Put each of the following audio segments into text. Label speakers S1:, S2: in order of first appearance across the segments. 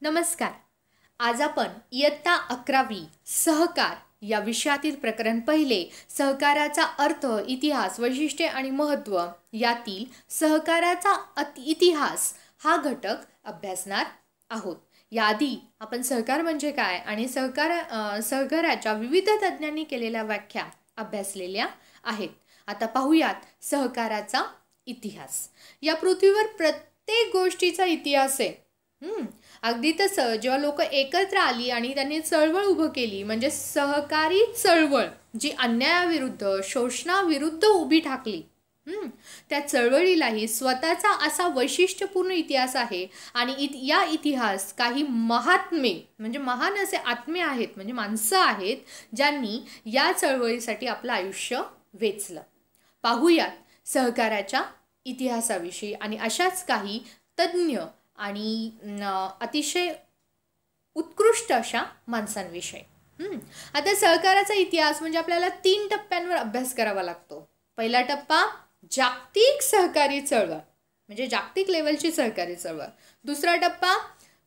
S1: नमस्कार. आज आपण इयत्ता 11वी सहकार या विषयातील प्रकरण पहिले सहकाराचा अर्थ, इतिहास, वैशिष्ट्ये आणि महत्त्व यातील सहकाराचा इतिहास हा घटक अभ्यासणार आहोत. याआधी आपण सहकार म्हणजे काय आणि सहकाराच्या विविध तज्ञांनी केलेल्या व्याख्या अभ्यासलेल्या आहेत. आता पाहूयात सहकाराचा इतिहास. या पृथ्वीवर प्रत्येक गोष्टीचा इतिहास आहे. अगदी तसं जेव्हा लोक एकत्र आली आणि त्यांनी चळवळ उभं केली, म्हणजे सहकारी चळवळ जी अन्यायाविरुद्ध, शोषणाविरुद्ध उभी ठाकली, त्या चळवळीलाही स्वतःचा असा वैशिष्ट्यपूर्ण इतिहास आहे. आणि या इतिहास काही महात्मे म्हणजे महान असे आत्मे आहेत, म्हणजे माणसं आहेत, ज्यांनी या चळवळीसाठी आपलं आयुष्य वेचलं. पाहूयात सहकाराच्या इतिहासाविषयी आणि अशाच काही तज्ज्ञ आणि अतिशय उत्कृष्ट अशा माणसांविषयी. आता सहकाराचा इतिहास म्हणजे आपल्याला 3 टप्प्यांवर अभ्यास करावा लागतो. पहिला टप्पा जागतिक सहकारी चळवळ, म्हणजे जागतिक लेवलची सहकारी चळवळ. दुसरा टप्पा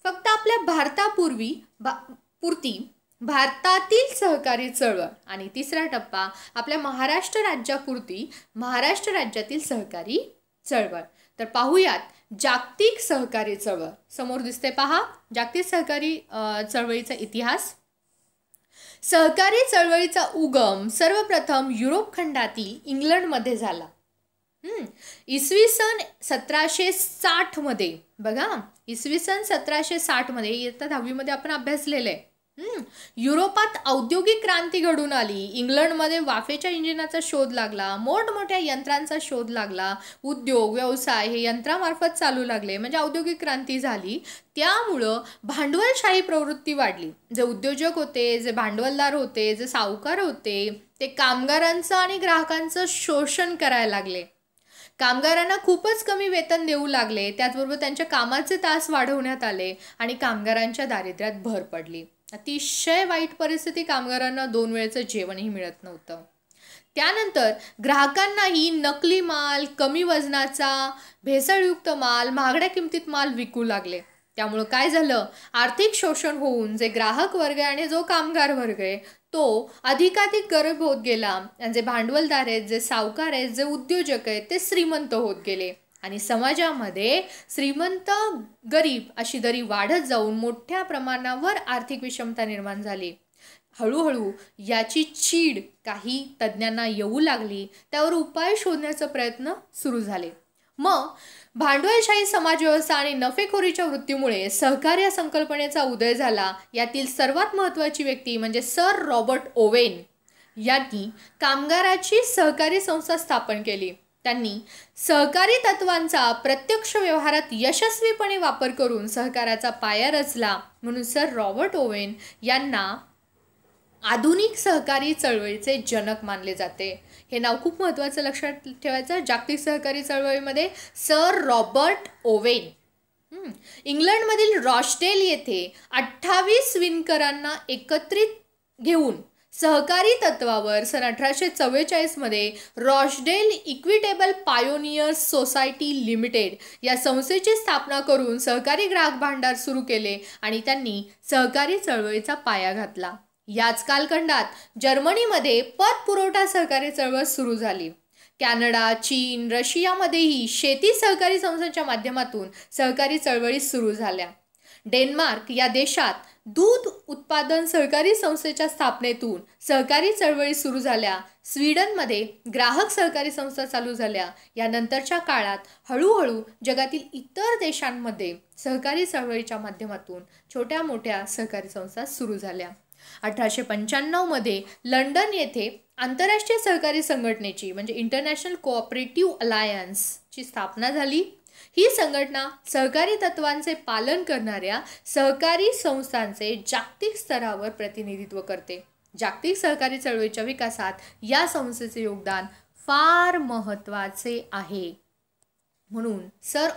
S1: फक्त आपल्या पुरती भारतातील सहकारी चळवळ. आणि तिसरा टप्पा आपल्या महाराष्ट्र राज्यापुरती महाराष्ट्र राज्यातील सहकारी चळवळ. तर पाहूयात जागतिक सहकारी चळवळ. समोर दिसते पहा, जागतिक सहकारी चळवळीचा इतिहास. सहकारी चळवळीचा उगम सर्वप्रथम युरोप खंडातील इंग्लंडमध्ये झाला. इसवी सन 1760 मध्ये. बघा, इसवी सन 1760 मध्ये इयत्ता 10वी मध्ये आपण अभ्यासलेलं आहे. युरोपात औद्योगिक क्रांती घडून आली. इंग्लंडमध्ये वाफेच्या इंजिनाचा शोध लागला, मोठमोठ्या यंत्रांचा शोध लागला, उद्योग व्यवसाय हे यंत्रामार्फत चालू लागले, म्हणजे औद्योगिक क्रांती झाली. त्यामुळं भांडवलशाही प्रवृत्ती वाढली. जे उद्योजक होते, जे भांडवलदार होते, जे सावकार होते, ते कामगारांचं आणि ग्राहकांचं शोषण करायला लागले. कामगारांना खूपच कमी वेतन देऊ लागले. त्याचबरोबर त्यांच्या कामाचे तास वाढवण्यात आले आणि कामगारांच्या दारिद्र्यात भर पडली. अतिशय वाईट परिस्थिती. कामगारांना 2 वेळचं जेवणही मिळत नव्हतं. त्यानंतर ग्राहकांनाही नकली माल, कमी वजनाचा, भेसळयुक्त माल, महागड्या किमतीत माल विकू लागले. त्यामुळं काय झालं, आर्थिक शोषण होऊन जे ग्राहक वर्ग आहे आणि जो कामगार वर्ग आहे तो अधिकाधिक गरीब होत गेला. जे भांडवलदार आहेत, जे सावकार आहेत, जे उद्योजक आहेत, ते श्रीमंत होत गेले. आणि समाजामध्ये श्रीमंत गरीब अशी दरी वाढत जाऊन मोठ्या प्रमाणावर आर्थिक विषमता निर्माण झाली. हळूहळू याची चीड काही तज्ज्ञांना येऊ लागली. त्यावर उपाय शोधण्याचा प्रयत्न सुरू झाले. मग भांडवलशाही समाजव्यवस्था आणि नफेखोरीच्या वृत्तीमुळे सहकार या संकल्पनेचा उदय झाला. यातील सर्वात महत्त्वाची व्यक्ती म्हणजे सर रॉबर्ट ओवेन यांनी कामगाराची सहकारी संस्था स्थापन केली. त्यांनी सहकारी तत्वांचा प्रत्यक्ष व्यवहारात यशस्वीपणे वापर करून सहकाराचा पाया रचला. म्हणून सर रॉबर्ट ओवेन यांना आधुनिक सहकारी चळवळीचे जनक मानले जाते. हे नाव खूप महत्त्वाचं लक्षात ठेवायचं. जागतिक सहकारी चळवळीमध्ये सर रॉबर्ट ओवेन. इंग्लंडमधील रॉचडेल येथे 28 विणकरांना एकत्रित घेऊन सहकारी तत्वावर सन 1844 मध्ये Rochdale equitable pioneers society limited या संस्थेची स्थापना करून सहकारी ग्राहक भांडार सुरू केले आणि त्यांनी सहकारी चळवळीचा पाया घातला. याच कालखंडात जर्मनीमध्ये पतपुरवठा सहकारी चळवळ सुरू झाली. कॅनडा, चीन, रशियामध्येही शेती सहकारी संस्थांच्या माध्यमातून सहकारी चळवळी सुरू झाल्या. डेन्मार्क या देशात दूध उत्पादन सहकारी संस्थेच्या स्थापनेतून सहकारी चळवळी सुरू झाल्या. स्वीडनमध्ये ग्राहक सहकारी संस्था चालू झाल्या. यानंतरच्या काळात हळूहळू जगातील इतर देशांमध्ये सहकारी चळवळीच्या माध्यमातून छोट्या मोठ्या सहकारी संस्था सुरू झाल्या. 1895 मध्ये लंडन येथे आंतरराष्ट्रीय सहकारी संघटनेची म्हणजे इंटरनॅशनल कोऑपरेटिव्ह अलायन्सची स्थापना झाली. ही संघटना सहकारी तत्वांचे पालन करणाऱ्या सहकारी संस्थांचे जागतिक स्तरावर प्रतिनिधित्व करते. जागतिक सहकारी चळवळीच्या विकासात या संस्थेचे योगदान फार महत्त्वाचे आहे. म्हणून सर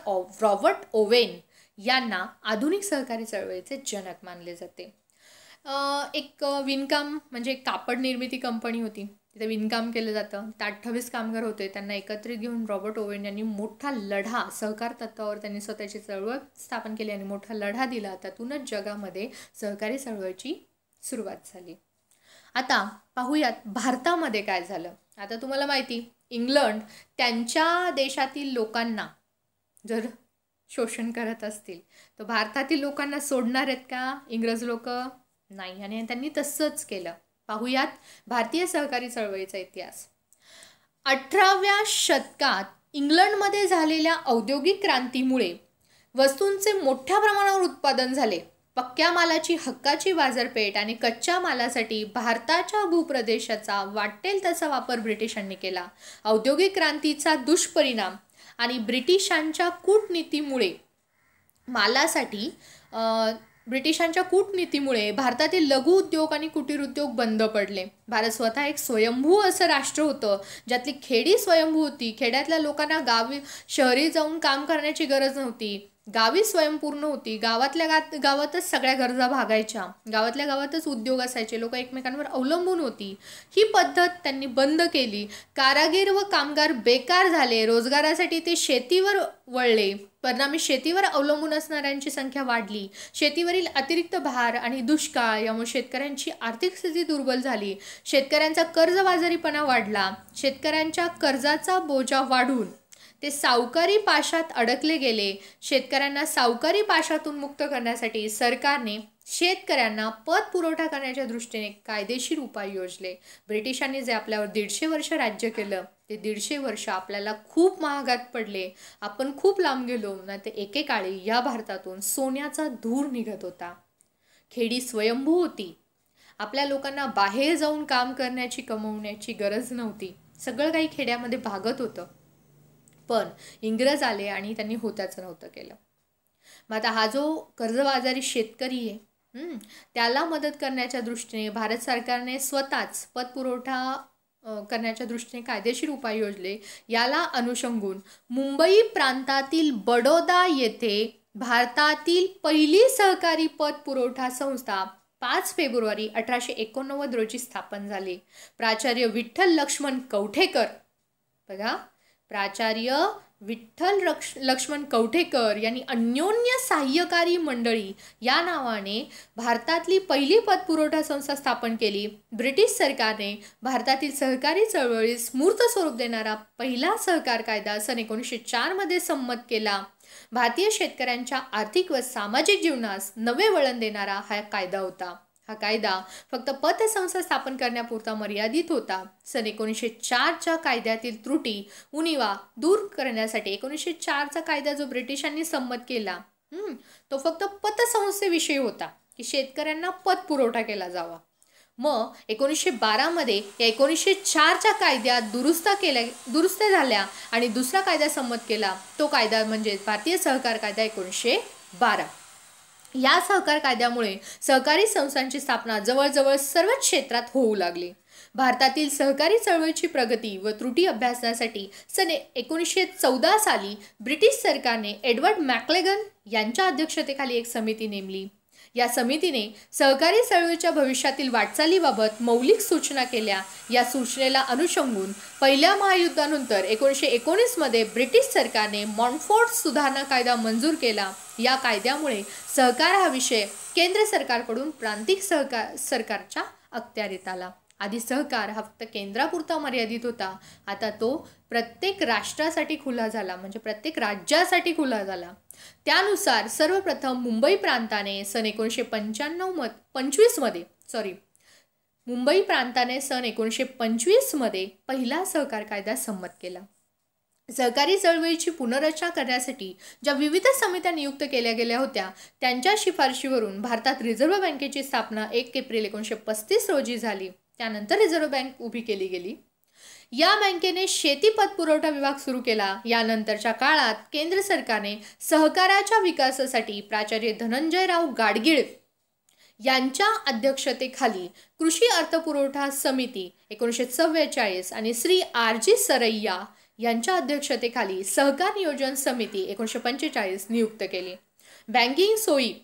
S1: रॉबर्ट ओवेन यांना आधुनिक सहकारी चळवळीचे जनक मानले जाते. एक विणकाम म्हणजे कापड निर्मिती कंपनी होती. तिथे विणकाम केलं जातं. तर 28 कामगार होते, त्यांना एकत्रित घेऊन रॉबर्ट ओवेन यांनी मोठा लढा, सहकार तत्वावर त्यांनी स्वतःची चळवळ स्थापन केली आणि मोठा लढा दिला. त्यातूनच जगामध्ये सहकारी चळवळीची सुरुवात झाली. आता पाहूयात भारतामध्ये काय झालं. आता तुम्हाला माहिती, इंग्लंड त्यांच्या देशातील लोकांना जर शोषण करत असतील तर भारतातील लोकांना सोडणार आहेत का इंग्रज लोक? नाही. आणि त्यांनी तसंच केलं. पाहूयात भारतीय सहकारी चळवळीचा इतिहास. 18व्या शतकात इंग्लंडमध्ये झालेल्या औद्योगिक क्रांतीमुळे वस्तूंचे मोठ्या प्रमाणावर उत्पादन झाले. पक्क्या मालाची हक्काची बाजारपेठ आणि कच्च्या मालासाठी भारताच्या भूप्रदेशाचा वाटेल तसा वापर ब्रिटिशांनी केला. औद्योगिक क्रांतीचा दुष्परिणाम आणि ब्रिटिशांच्या कूटनीतीमुळे भारतातील लघु उद्योग आणि कुटीर उद्योग बंद पडले. भारत स्वतः एक स्वयंभू असं राष्ट्र होतं, ज्यातली खेडी स्वयंभू होती. खेड्यातल्या लोकांना शहरी जाऊन काम करण्याची गरज नव्हती. गावी स्वयंपूर्ण होती. गावातच सगळ्या गरजा भागायच्या. गावातल्या गावातच उद्योग असायचे. लोक एकमेकांवर अवलंबून होती. ही पद्धत त्यांनी बंद केली. कारागीर व कामगार बेकार झाले. रोजगारासाठी ते शेतीवर वळले. परिणामी शेतीवर अवलंबून असणाऱ्यांची संख्या वाढली. शेतीवरील अतिरिक्त भार आणि दुष्काळ यामुळे शेतकऱ्यांची आर्थिक स्थिती दुर्बल झाली. शेतकऱ्यांचा कर्जबाजारीपणा वाढला. शेतकऱ्यांच्या कर्जाचा बोजा वाढून ते सावकारी पाशात अडकले गेले. शेतकऱ्यांना सावकारी पाशातून मुक्त करण्यासाठी सरकारने शेतकऱ्यांना पत पुरवठा करण्याच्या दृष्टीने कायदेशीर उपाय योजले. ब्रिटिशांनी जे आपल्यावर 150 वर्ष राज्य केलं, ते 150 वर्ष आपल्याला खूप महागात पडले. आपण खूप लांब गेलो ना. ते एकेकाळी या भारतातून सोन्याचा धूर निघत होता. खेडी स्वयंभू होती. आपल्या लोकांना बाहेर जाऊन काम करण्याची, कमवण्याची गरज नव्हती. सगळं काही खेड्यामध्ये भागत होतं. पण इंग्रज आले आणि त्यांनी होत्याचं नव्हतं केलं. मग आता हा जो कर्जबाजारी शेतकरी आहे, त्याला मदत करण्याच्या दृष्टीने भारत सरकारने स्वतःच पतपुरवठा करण्याच्या दृष्टीने कायदेशीर उपाय योजले. याला अनुषंगून मुंबई प्रांतातील बडोदा येथे भारतातील पहिली सहकारी पतपुरवठा संस्था 5 फेब्रुवारी 1889 रोजी स्थापन झाली. प्राचार्य विठ्ठल लक्ष्मण कवठेकर, बघा, प्राचार्य विठ्ठल लक्ष्मण कवठेकर यांनी अन्योन्य सहाय्यकारी मंडळी या नावाने भारतातली पहिली पतपुरवठा संस्था स्थापन केली. ब्रिटिश सरकारने भारतातील सहकारी चळवळीस मूर्त स्वरूप देणारा पहिला सहकार कायदा सन 1904 मध्ये संमत केला. भारतीय शेतकऱ्यांच्या आर्थिक व सामाजिक जीवनास नवे वळण देणारा हा कायदा होता. हा कायदा फक्त पतसंस्था स्थापन करण्यापुरता मर्यादित होता. सन 1904च्या कायद्यातील त्रुटी, उणिवा दूर करण्यासाठी 1904चा कायदा जो ब्रिटिशांनी संमत केला, तो फक्त पतसंस्थेविषयी होता की शेतकऱ्यांना पत पुरवठा केला जावा. मग 1912 मध्ये या 1904च्या कायद्यात दुरुस्त्या झाल्या आणि दुसरा कायदा संमत केला. तो कायदा म्हणजे भारतीय सहकार कायदा 1912. या सहकार कायद्यामुळे सहकारी संस्थांची स्थापना जवळजवळ सर्वच क्षेत्रात होऊ लागली. भारतातील सहकारी चळवळीची प्रगती व त्रुटी अभ्यासण्यासाठी सन 1914 साली ब्रिटिश सरकारने एडवर्ड मॅक्लेगन यांच्या अध्यक्षतेखाली एक समिती नेमली. या समितीने सहकारी चळवळीच्या भविष्यातील वाटचालीबाबत मौलिक सूचना केल्या. या सूचनेला अनुषंगून पहिल्या महायुद्धानंतर 1919 मध्ये ब्रिटिश सरकारने मॉन्टफोर्ट सुधारणा कायदा मंजूर केला. या कायद्यामुळे सहकार हा विषय केंद्र सरकारकडून प्रांतिक सरकारच्या अखत्यारीत आला. आधी सहकार हा फक्त केंद्रापुरता मर्यादित होता. आता तो प्रत्येक राष्ट्रासाठी खुला झाला, म्हणजे प्रत्येक राज्यासाठी खुला झाला. त्यानुसार सर्वप्रथम मुंबई प्रांताने सन 1925 मध्ये पहिला सहकार कायदा संमत केला. सहकारी चळवळीची पुनर्रचना करण्यासाठी ज्या विविध समित्या नियुक्त केल्या गेल्या होत्या, त्यांच्या शिफारशीवरून भारतात रिझर्व्ह बँकेची स्थापना 1 एप्रिल 1935 रोजी झाली. त्यानंतर रिझर्व्ह बँक उभी केली गेली. या बँकेने शेती पतपुरवठा विभाग सुरू केला. यानंतरच्या काळात केंद्र सरकारने सहकाराच्या विकासासाठी प्राचार्य धनंजयराव गाडगीळ यांच्या अध्यक्षतेखाली कृषी अर्थपुरवठा समिती 1944 आणि श्री R.G. सरैया यांच्या अध्यक्षतेखाली सहकार नियोजन समिती 1945 नियुक्त केली. बँकिंग सोयी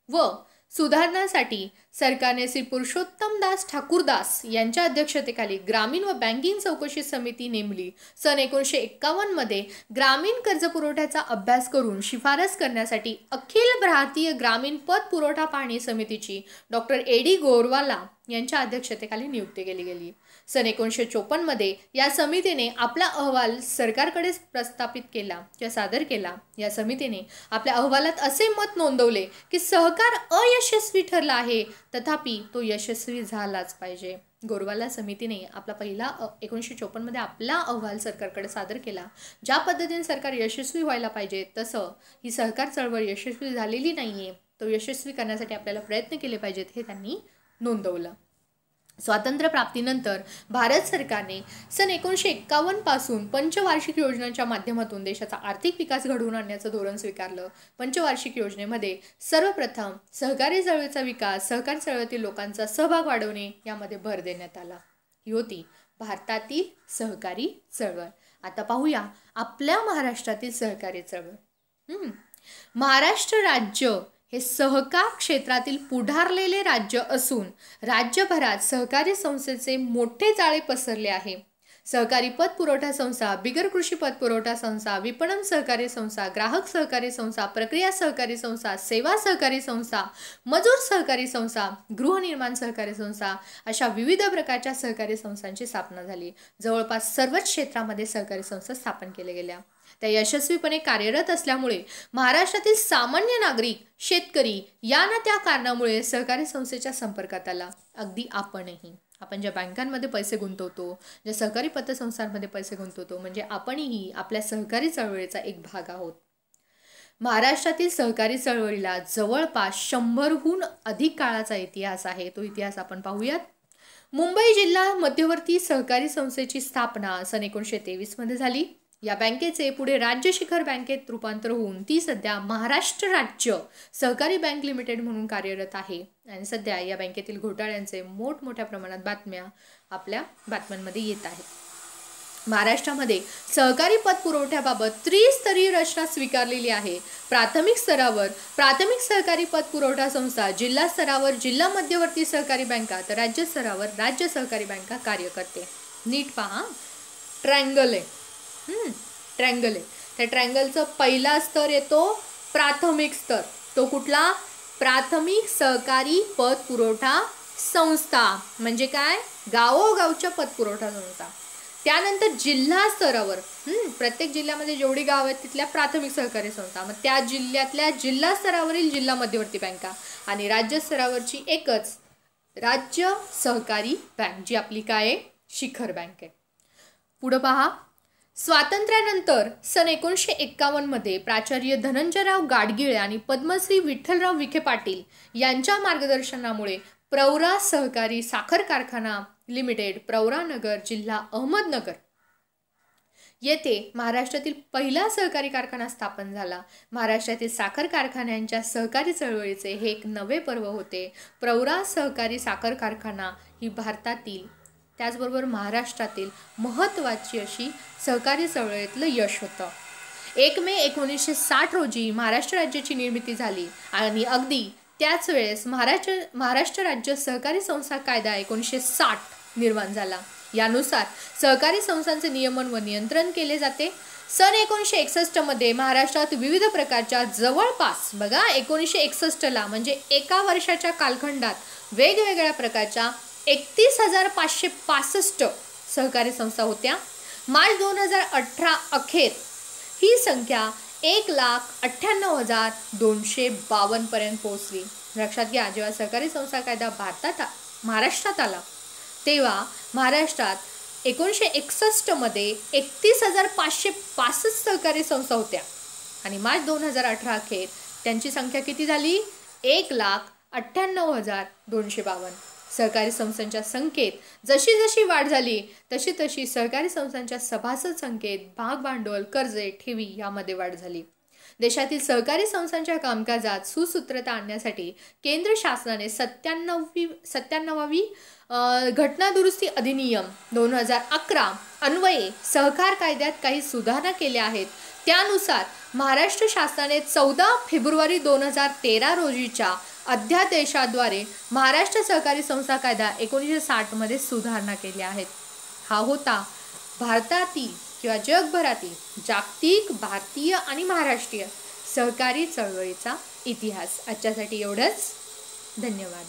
S1: व सुधारणासाठी सरकारने श्री पुरुषोत्तमदास ठाकूरदास यांच्या अध्यक्षतेखाली ग्रामीण व बँकिंग चौकशी समिती नेमली. सन 1951 मध्ये ग्रामीण कर्ज पुरवठ्याचा अभ्यास करून शिफारस करण्यासाठी अखिल भारतीय ग्रामीण पत पुरवठा पाहणी समितीची डॉक्टर A.D. गोरवाला यांच्या अध्यक्षतेखाली नियुक्ती केली गेली. सन 1954 मध्ये या समितीने आपला अहवाल सरकारकडे प्रस्थापित केला किंवा सादर केला. या समितीने आपल्या अहवालात असे मत नोंदवले की सहकार अयशस्वी ठरला आहे, तथापि तो यशस्वी झालाच पाहिजे. गोरवाला समितीने आपला पहिला 1954 मध्ये आपला अहवाल सरकारकडे सादर केला. ज्या पद्धतीने सरकार यशस्वी व्हायला पाहिजे तसं ही सहकार चळवळ यशस्वी झालेली नाहीये. तो यशस्वी करण्यासाठी आपल्याला प्रयत्न केले पाहिजेत हे त्यांनी नोंदवलं. स्वातंत्र्य प्राप्तीनंतर भारत सरकारने सन 1951 पासून पंचवार्षिक योजनांच्या माध्यमातून देशाचा आर्थिक विकास घडवून आणण्याचं धोरण स्वीकारलं. पंचवार्षिक योजनेमध्ये सर्वप्रथम सहकारी चळवळीचा विकास, सहकारी चळवळीतील लोकांचा सहभाग वाढवणे यामध्ये भर देण्यात आला. ही होती भारतातील सहकारी चळवळ. आता पाहूया आपल्या महाराष्ट्रातील सहकारी चळवळ. महाराष्ट्र राज्य हे सहकार क्षेत्रातील पुढारलेले राज्य असून राज्यभरात सहकारी संस्थेचे मोठे जाळे पसरले आहे. सहकारी पत पुरवठा संस्था, बिगर कृषी पत पुरवठा संस्था, विपणन सहकारी संस्था, ग्राहक सहकारी संस्था, प्रक्रिया सहकारी संस्था, सेवा सहकारी संस्था, मजूर सहकारी संस्था, गृहनिर्माण सहकारी संस्था अशा विविध प्रकारच्या सहकारी संस्थांची स्थापना झाली. जवळपास सर्वच क्षेत्रामध्ये सहकारी संस्था स्थापन केल्या गेल्या. त्या यशस्वीपणे कार्यरत असल्यामुळे महाराष्ट्रातील सामान्य नागरिक, शेतकरी यांना त्या कारणामुळे सहकारी संस्थेच्या संपर्कात आला. अगदी आपण ज्या बँकांमध्ये पैसे गुंतवतो, ज्या सहकारी पतसंस्थांमध्ये पैसे गुंतवतो, म्हणजे आपणही आपल्या सहकारी चळवळीचा एक भाग आहोत. महाराष्ट्रातील सहकारी चळवळीला जवळपास 100हून अधिक काळाचा इतिहास आहे. तो इतिहास आपण पाहूयात. मुंबई जिल्हा मध्यवर्ती सहकारी संस्थेची स्थापना सन 1923 मध्ये झाली. या बँकेचे पुढे राज्य शिखर बँकेत रूपांतर होऊन ती सध्या महाराष्ट्र राज्य सहकारी बँक लिमिटेड म्हणून कार्यरत आहे. आणि सध्या या बँकेतील घोटाळ्यांचे मोठमोठ्या प्रमाणात बातम्या आपल्या बातम्यांमध्ये येत आहेत. महाराष्ट्रामध्ये सहकारी पत पुरवठ्याबाबत त्रिस्तरीय रचना स्वीकारलेली आहे. प्राथमिक स्तरावर प्राथमिक सहकारी पत पुरवठा संस्था, जिल्हा स्तरावर जिल्हा मध्यवर्ती सहकारी बँका, तर राज्य स्तरावर राज्य सहकारी बँका कार्य करते. नीट पहा, ट्रँगल आहे. ट्रँगल आहे. त्या ट्रँगलचं पहिला स्तर येतो प्राथमिक स्तर. तो कुठला? प्राथमिक सहकारी पत पुरवठा संस्था. म्हणजे काय? गावोगावच्या पत पुरवठा संस्था. त्यानंतर जिल्हा स्तरावर प्रत्येक जिल्ह्यामध्ये जेवढी गाव आहेत तिथल्या प्राथमिक सहकारी संस्था, मग त्या जिल्ह्यातल्या जिल्हा स्तरावरील जिल्हा मध्यवर्ती बँका, आणि राज्य स्तरावरची एकच राज्य सहकारी बँक जी आपली काय आहे? शिखर बँक आहे. पुढे पहा, स्वातंत्र्यानंतर सन 1951 मध्ये प्राचार्य धनंजयराव गाडगीळ आणि पद्मश्री विठ्ठलराव विखे पाटील यांच्या मार्गदर्शनामुळे प्रवरा सहकारी साखर कारखाना लिमिटेड, प्रवरानगर, जिल्हा अहमदनगर येथे महाराष्ट्रातील पहिला सहकारी कारखाना स्थापन झाला. महाराष्ट्रातील साखर कारखान्यांच्या सहकारी चळवळीचे हे एक नवे पर्व होते. प्रवरा सहकारी साखर कारखाना ही भारतातील त्याचबरोबर महाराष्ट्रातील महत्त्वाची अशी सहकारी चळवळीतलं यश होतं. 1 मे 1960 रोजी महाराष्ट्र राज्याची निर्मिती झाली आणि अगदी त्याच वेळेस महाराष्ट्र राज्य सहकारी संस्था कायदा 1960 निर्माण झाला. यानुसार सहकारी संस्थांचे नियमन व नियंत्रण केले जाते. सन 1961 मध्ये महाराष्ट्रात विविध प्रकारच्या जवळपास 1961ला म्हणजे एका वर्षाच्या कालखंडात वेगवेगळ्या प्रकारच्या 31,565 सहकारी संस्था होत्या. मार्च 2018 अखेर ही संख्या 1,98,252 पर्यंत पोहोचली. लक्षात घ्या, जेव्हा सहकारी संस्था कायदा महाराष्ट्रात आला तेव्हा महाराष्ट्रात 1961 मध्ये 31,565 सहकारी संस्था होत्या आणि मार्च 2018 अखेर त्यांची संख्या किती झाली? 1,98,252. सहकारी संस्थांच्या संख्येत जशी जशी वाढ झाली तशी तशी सहकारी संस्थांच्या सभासद संख्येत, भाग भांडवल, कर्जे, ठेवी यामध्ये वाढ झाली. देशातील सहकारी संस्थांच्या कामकाजात सुसूत्रता आणण्यासाठी केंद्र शासनाने 97वी घटना दुरुस्ती अधिनियम 2011 अन्वये सहकार कायद्यात काही सुधारणा केल्या आहेत. त्यानुसार महाराष्ट्र शासनाने 14 फेब्रुवारी 2013 रोजीच्या अध्यादेशाद्वारे महाराष्ट्र सहकारी संस्था कायदा 1960 सुधारणा केल्या आहेत. हा होता भारतातील किंवा जगभरातील जागतिक, भारतीय आणि महाराष्ट्रीय सहकारी चळवळीचा इतिहास. आजच्यासाठी एवढंच. धन्यवाद.